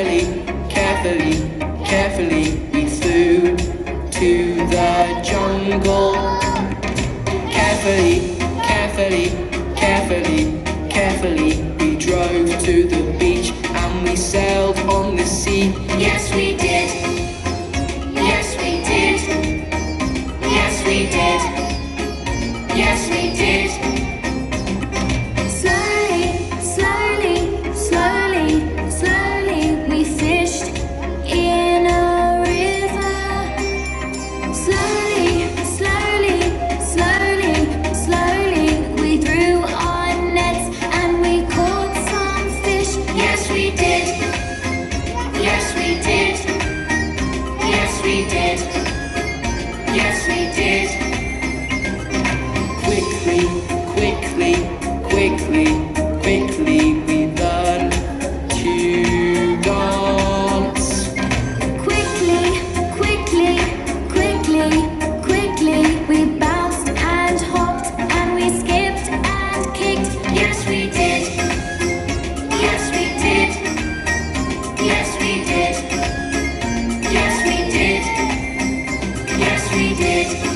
carefully, carefully, carefully we flew to the jungle. Carefully, carefully, carefully, carefully we drove to the beach and we sailed on the sea. Yes, we did. Yes, we did. Yes, we did. Yes, we did. Slowly, slowly, slowly, slowly we fished in a river. Slowly, slowly, slowly, slowly we threw our nets and we caught some fish. Yes, we did. Yes, we did. Yes, we did. Yes, we did. Quickly, quickly, quickly, quickly we learned to dance. Quickly, quickly, quickly, quickly we bounced and hopped and we skipped and kicked. Yes, we did. Yes, we did. Yes, we did. Yes, we did. Yes, we did.